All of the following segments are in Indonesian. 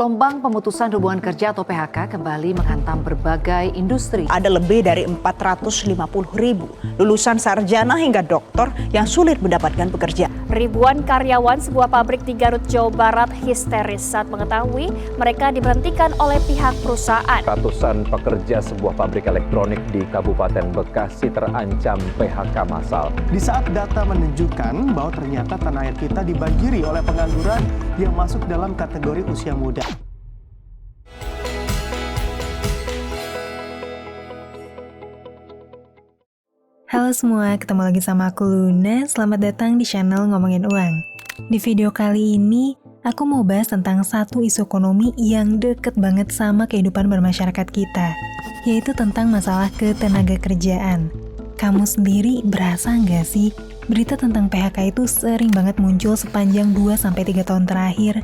Gelombang pemutusan hubungan kerja atau PHK kembali menghantam berbagai industri. Ada lebih dari 450.000 lulusan sarjana hingga doktor yang sulit mendapatkan pekerjaan. Ribuan karyawan sebuah pabrik di Garut, Jawa Barat histeris saat mengetahui mereka diberhentikan oleh pihak perusahaan. Ratusan pekerja sebuah pabrik elektronik di Kabupaten Bekasi terancam PHK massal. Di saat data menunjukkan bahwa ternyata tanah air kita dibanjiri oleh pengangguran yang masuk dalam kategori usia muda. Halo semua, ketemu lagi sama aku Luna. Selamat datang di channel Ngomongin Uang. Di video kali ini, aku mau bahas tentang satu isu ekonomi yang deket banget sama kehidupan bermasyarakat kita, yaitu tentang masalah ketenagakerjaan. Kamu sendiri berasa nggak sih, berita tentang PHK itu sering banget muncul sepanjang 2-3 tahun terakhir?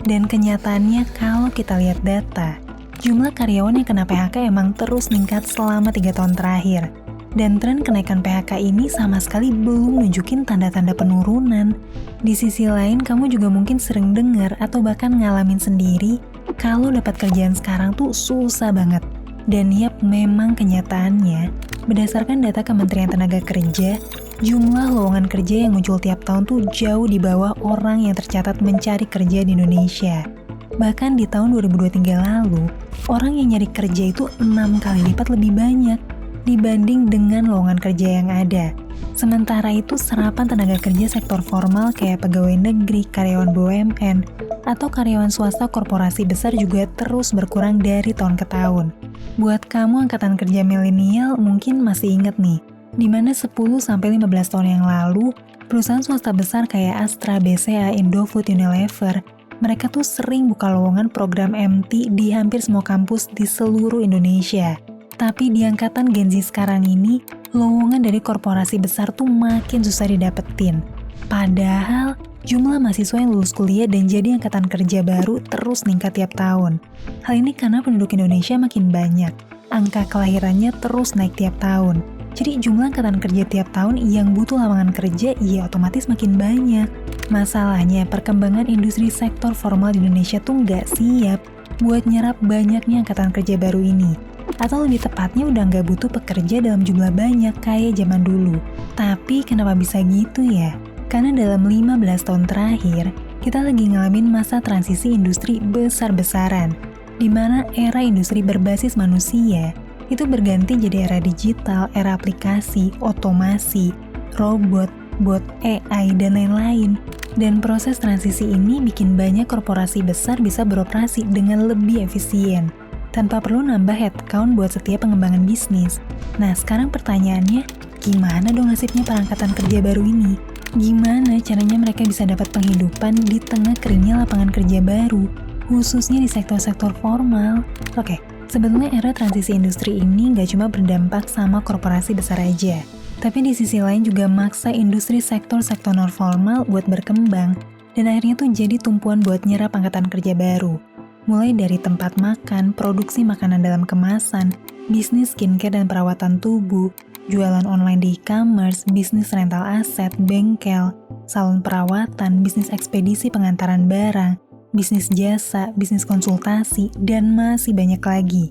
Dan kenyataannya kalau kita lihat data, jumlah karyawan yang kena PHK emang terus meningkat selama 3 tahun terakhir. Dan tren kenaikan PHK ini sama sekali belum nunjukin tanda-tanda penurunan. Di sisi lain, kamu juga mungkin sering dengar atau bahkan ngalamin sendiri kalau dapat kerjaan sekarang tuh susah banget. Dan yap, memang kenyataannya, berdasarkan data Kementerian Tenaga Kerja, jumlah lowongan kerja yang muncul tiap tahun tuh jauh di bawah orang yang tercatat mencari kerja di Indonesia. Bahkan di tahun 2023 lalu, orang yang nyari kerja itu 6 kali lipat lebih banyak dibanding dengan lowongan kerja yang ada. Sementara itu, serapan tenaga kerja sektor formal kayak pegawai negeri, karyawan BUMN, atau karyawan swasta korporasi besar juga terus berkurang dari tahun ke tahun. Buat kamu angkatan kerja milenial mungkin masih inget nih, di mana 10-15 tahun yang lalu, perusahaan swasta besar kayak Astra, BCA, Indofood, Unilever, mereka tuh sering buka lowongan program MT di hampir semua kampus di seluruh Indonesia. Tapi di angkatan Gen Z sekarang ini, lowongan dari korporasi besar tuh makin susah didapetin. Padahal, jumlah mahasiswa yang lulus kuliah dan jadi angkatan kerja baru terus meningkat tiap tahun. Hal ini karena penduduk Indonesia makin banyak. Angka kelahirannya terus naik tiap tahun. Jadi jumlah angkatan kerja tiap tahun yang butuh lowongan kerja ya otomatis makin banyak. Masalahnya, perkembangan industri sektor formal di Indonesia tuh nggak siap buat nyerap banyaknya angkatan kerja baru ini. Atau lebih tepatnya udah nggak butuh pekerja dalam jumlah banyak kayak zaman dulu. Tapi kenapa bisa gitu ya? Karena dalam 15 tahun terakhir, kita lagi ngalamin masa transisi industri besar-besaran, di mana era industri berbasis manusia itu berganti jadi era digital, era aplikasi, otomasi, robot, bot, AI, dan lain-lain. Dan proses transisi ini bikin banyak korporasi besar bisa beroperasi dengan lebih efisien, tanpa perlu nambah headcount buat setiap pengembangan bisnis. Nah, sekarang pertanyaannya, gimana dong nasibnya para angkatan kerja baru ini? Gimana caranya mereka bisa dapat penghidupan di tengah keringnya lapangan kerja baru, khususnya di sektor-sektor formal? Oke, sebetulnya era transisi industri ini nggak cuma berdampak sama korporasi besar aja, tapi di sisi lain juga maksa industri sektor-sektor non-formal buat berkembang, dan akhirnya tuh jadi tumpuan buat nyerap angkatan kerja baru. Mulai dari tempat makan, produksi makanan dalam kemasan, bisnis skincare dan perawatan tubuh, jualan online di e-commerce, bisnis rental aset, bengkel, salon perawatan, bisnis ekspedisi pengantaran barang, bisnis jasa, bisnis konsultasi, dan masih banyak lagi.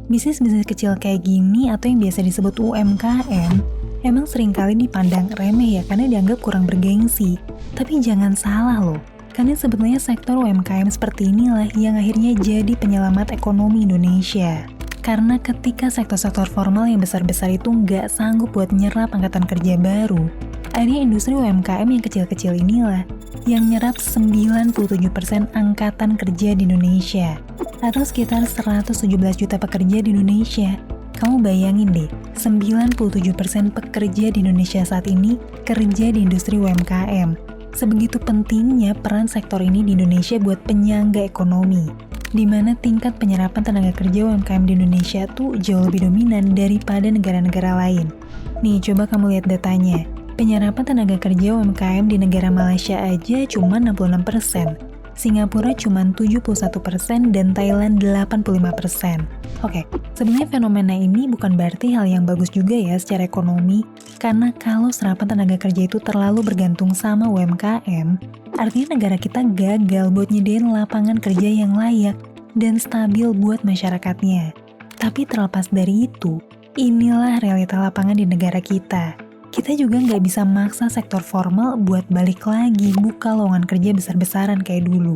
Bisnis-bisnis kecil kayak gini atau yang biasa disebut UMKM, emang seringkali dipandang remeh ya karena dianggap kurang bergengsi. Tapi jangan salah loh. Karena sebetulnya sektor UMKM seperti inilah yang akhirnya jadi penyelamat ekonomi Indonesia. Karena ketika sektor-sektor formal yang besar-besar itu nggak sanggup buat nyerap angkatan kerja baru, akhirnya industri UMKM yang kecil-kecil inilah yang nyerap 97% angkatan kerja di Indonesia, atau sekitar 117 juta pekerja di Indonesia. Kamu bayangin deh, 97% pekerja di Indonesia saat ini kerja di industri UMKM. Sebegitu pentingnya peran sektor ini di Indonesia buat penyangga ekonomi, di mana tingkat penyerapan tenaga kerja UMKM di Indonesia tuh jauh lebih dominan daripada negara-negara lain. Nih, coba kamu lihat datanya. Penyerapan tenaga kerja UMKM di negara Malaysia aja cuma 66%. Singapura cuma 71% dan Thailand 85%. Oke, sebenarnya fenomena ini bukan berarti hal yang bagus juga ya secara ekonomi, karena kalau serapan tenaga kerja itu terlalu bergantung sama UMKM, artinya negara kita gagal buat nyediain lapangan kerja yang layak dan stabil buat masyarakatnya. Tapi terlepas dari itu, inilah realita lapangan di negara kita. Kita juga nggak bisa maksa sektor formal buat balik lagi buka lowongan kerja besar-besaran kayak dulu.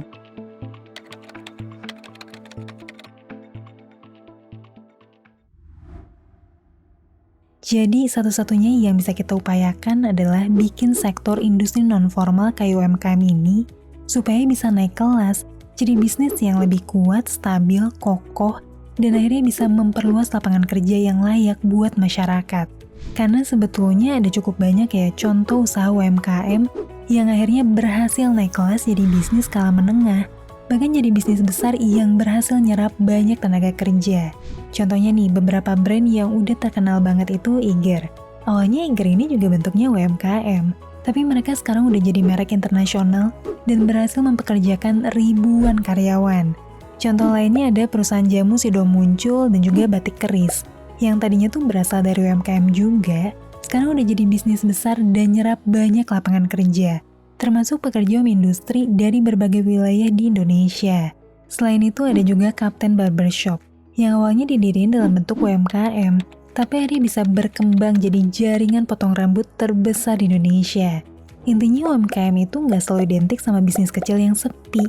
Jadi satu-satunya yang bisa kita upayakan adalah bikin sektor industri non-formal kayak UMKM ini supaya bisa naik kelas, jadi bisnis yang lebih kuat, stabil, kokoh, dan akhirnya bisa memperluas lapangan kerja yang layak buat masyarakat. Karena sebetulnya ada cukup banyak ya contoh usaha UMKM yang akhirnya berhasil naik kelas jadi bisnis skala menengah, bahkan jadi bisnis besar yang berhasil nyerap banyak tenaga kerja. Contohnya nih, beberapa brand yang udah terkenal banget itu Eiger. Awalnya Eiger ini juga bentuknya UMKM, tapi mereka sekarang udah jadi merek internasional dan berhasil mempekerjakan ribuan karyawan. Contoh lainnya ada perusahaan jamu Sido Muncul dan juga batik keris, yang tadinya tuh berasal dari UMKM juga, sekarang udah jadi bisnis besar dan nyerap banyak lapangan kerja, termasuk pekerja industri dari berbagai wilayah di Indonesia. Selain itu ada juga Kapten Barbershop, yang awalnya didiriin dalam bentuk UMKM, tapi akhirnya bisa berkembang jadi jaringan potong rambut terbesar di Indonesia. Intinya UMKM itu nggak selalu identik sama bisnis kecil yang sepi,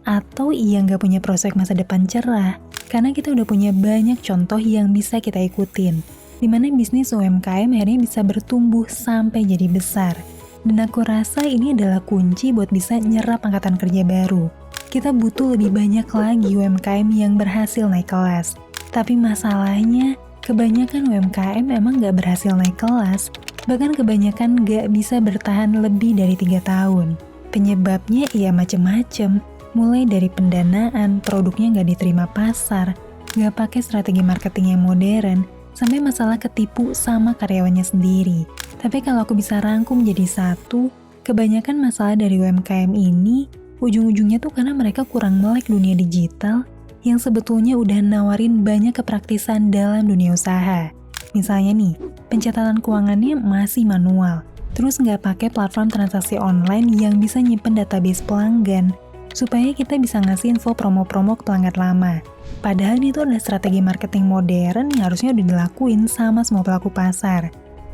atau yang nggak punya prospek masa depan cerah, karena kita udah punya banyak contoh yang bisa kita ikutin, dimana bisnis UMKM akhirnya bisa bertumbuh sampai jadi besar. Dan aku rasa ini adalah kunci buat bisa nyerap angkatan kerja baru. Kita butuh lebih banyak lagi UMKM yang berhasil naik kelas. Tapi masalahnya, kebanyakan UMKM emang nggak berhasil naik kelas, bahkan kebanyakan nggak bisa bertahan lebih dari 3 tahun. Penyebabnya ya macem-macem, mulai dari pendanaan, produknya nggak diterima pasar, nggak pakai strategi marketing yang modern, sampai masalah ketipu sama karyawannya sendiri. Tapi kalau aku bisa rangkum jadi satu, kebanyakan masalah dari UMKM ini, ujung-ujungnya tuh karena mereka kurang melek dunia digital, yang sebetulnya udah nawarin banyak kepraktisan dalam dunia usaha. Misalnya nih, pencatatan keuangannya masih manual, terus nggak pakai platform transaksi online yang bisa nyimpen database pelanggan, supaya kita bisa ngasih info promo-promo ke pelanggan lama. Padahal itu adalah strategi marketing modern yang harusnya udah dilakuin sama semua pelaku pasar.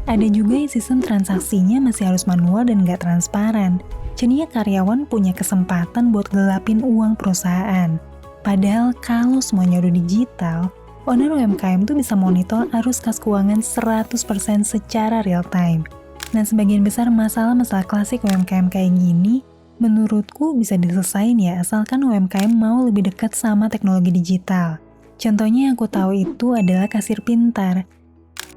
Ada juga yang sistem transaksinya masih harus manual dan nggak transparan. Jadinya karyawan punya kesempatan buat gelapin uang perusahaan. Padahal kalau semuanya udah digital, owner UMKM tuh bisa monitor arus kas keuangan 100% secara real time. Nah, sebagian besar masalah-masalah klasik UMKM kayak gini, menurutku bisa diselesain ya, asalkan UMKM mau lebih dekat sama teknologi digital. Contohnya yang aku tahu itu adalah Kasir Pintar.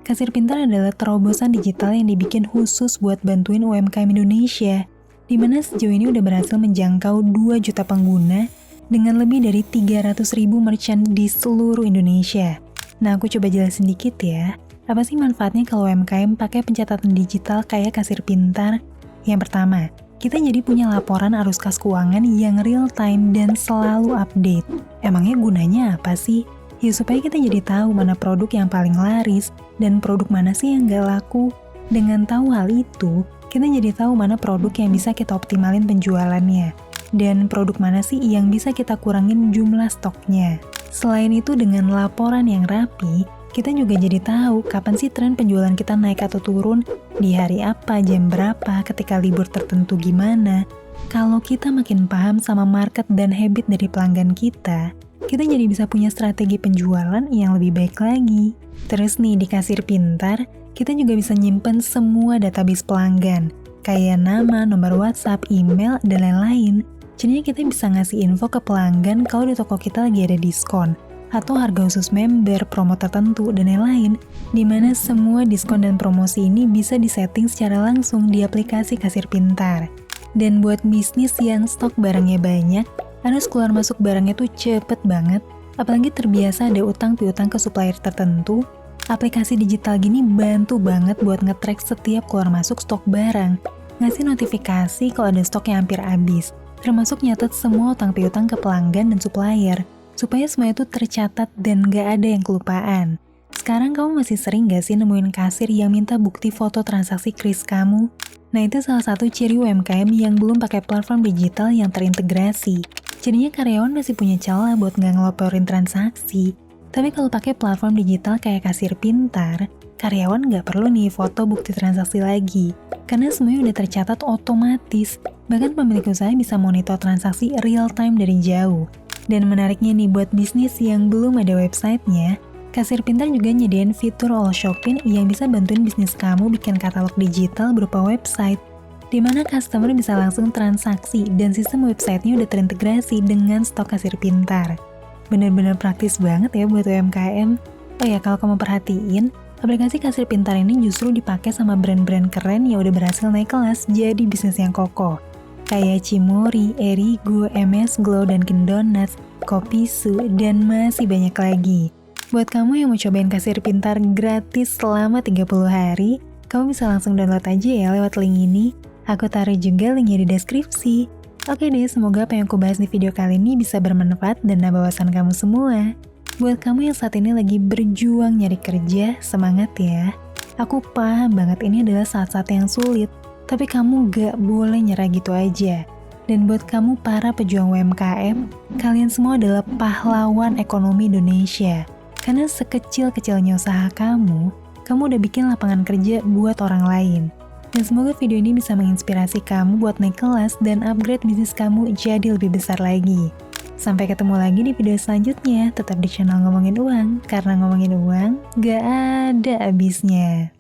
Kasir Pintar adalah terobosan digital yang dibikin khusus buat bantuin UMKM Indonesia, di mana sejauh ini udah berhasil menjangkau 2 juta pengguna dengan lebih dari 300.000 merchant di seluruh Indonesia. Nah, aku coba jelasin dikit ya. Apa sih manfaatnya kalau UMKM pakai pencatatan digital kayak Kasir Pintar? Yang pertama, kita jadi punya laporan arus kas keuangan yang real time dan selalu update. Emangnya gunanya apa sih? Ya supaya kita jadi tahu mana produk yang paling laris dan produk mana sih yang nggak laku. Dengan tahu hal itu, kita jadi tahu mana produk yang bisa kita optimalin penjualannya, dan produk mana sih yang bisa kita kurangin jumlah stoknya. Selain itu, dengan laporan yang rapi, kita juga jadi tahu kapan sih tren penjualan kita naik atau turun, di hari apa, jam berapa, ketika libur tertentu gimana. Kalau kita makin paham sama market dan habit dari pelanggan kita jadi bisa punya strategi penjualan yang lebih baik lagi. Terus nih, di Kasir Pintar, kita juga bisa nyimpen semua database pelanggan, kayak nama, nomor WhatsApp, email, dan lain-lain. Jadinya kita bisa ngasih info ke pelanggan kalau di toko kita lagi ada diskon, atau harga khusus member, promo tertentu, dan lain-lain, di mana semua diskon dan promosi ini bisa disetting secara langsung di aplikasi Kasir Pintar. Dan buat bisnis yang stok barangnya banyak, arus keluar masuk barangnya tuh cepet banget, apalagi terbiasa ada utang piutang ke supplier tertentu, aplikasi digital gini bantu banget buat nge-track setiap keluar masuk stok barang, ngasih notifikasi kalau ada stok yang hampir habis, termasuk nyatet semua utang piutang ke pelanggan dan supplier, supaya semua itu tercatat dan gak ada yang kelupaan. Sekarang kamu masih sering gak sih nemuin kasir yang minta bukti foto transaksi kris kamu? Nah, itu salah satu ciri UMKM yang belum pakai platform digital yang terintegrasi. Jadinya karyawan masih punya celah buat nggak ngeloporin transaksi. Tapi kalau pakai platform digital kayak kasir pintar, karyawan nggak perlu nih foto bukti transaksi lagi. Karena semuanya udah tercatat otomatis. Bahkan pemilik usaha bisa monitor transaksi real time dari jauh. Dan menariknya nih buat bisnis yang belum ada websitenya, kasir pintar juga nyediain fitur all shopping yang bisa bantuin bisnis kamu bikin katalog digital berupa website, di mana customer bisa langsung transaksi dan sistem websitenya udah terintegrasi dengan stok kasir pintar. Bener-bener praktis banget ya buat UMKM. Oh ya, kalau kamu perhatiin, aplikasi kasir pintar ini justru dipakai sama brand-brand keren yang udah berhasil naik kelas jadi bisnis yang kokoh. Kayak Cimory, Erigo, MS Glow, Dunkin Donuts, Kopisu, dan masih banyak lagi. Buat kamu yang mau cobain kasir pintar gratis selama 30 hari, kamu bisa langsung download aja ya lewat link ini. Aku taruh juga linknya di deskripsi. Oke deh, semoga apa yang aku bahas di video kali ini bisa bermanfaat dan nambah wawasan kamu semua. Buat kamu yang saat ini lagi berjuang nyari kerja, semangat ya. Aku paham banget ini adalah saat-saat yang sulit, tapi kamu gak boleh nyerah gitu aja. Dan buat kamu para pejuang UMKM, kalian semua adalah pahlawan ekonomi Indonesia. Karena sekecil-kecilnya usaha kamu udah bikin lapangan kerja buat orang lain. Dan semoga video ini bisa menginspirasi kamu buat naik kelas dan upgrade bisnis kamu jadi lebih besar lagi. Sampai ketemu lagi di video selanjutnya, tetap di channel Ngomongin Uang, karena ngomongin uang gak ada habisnya.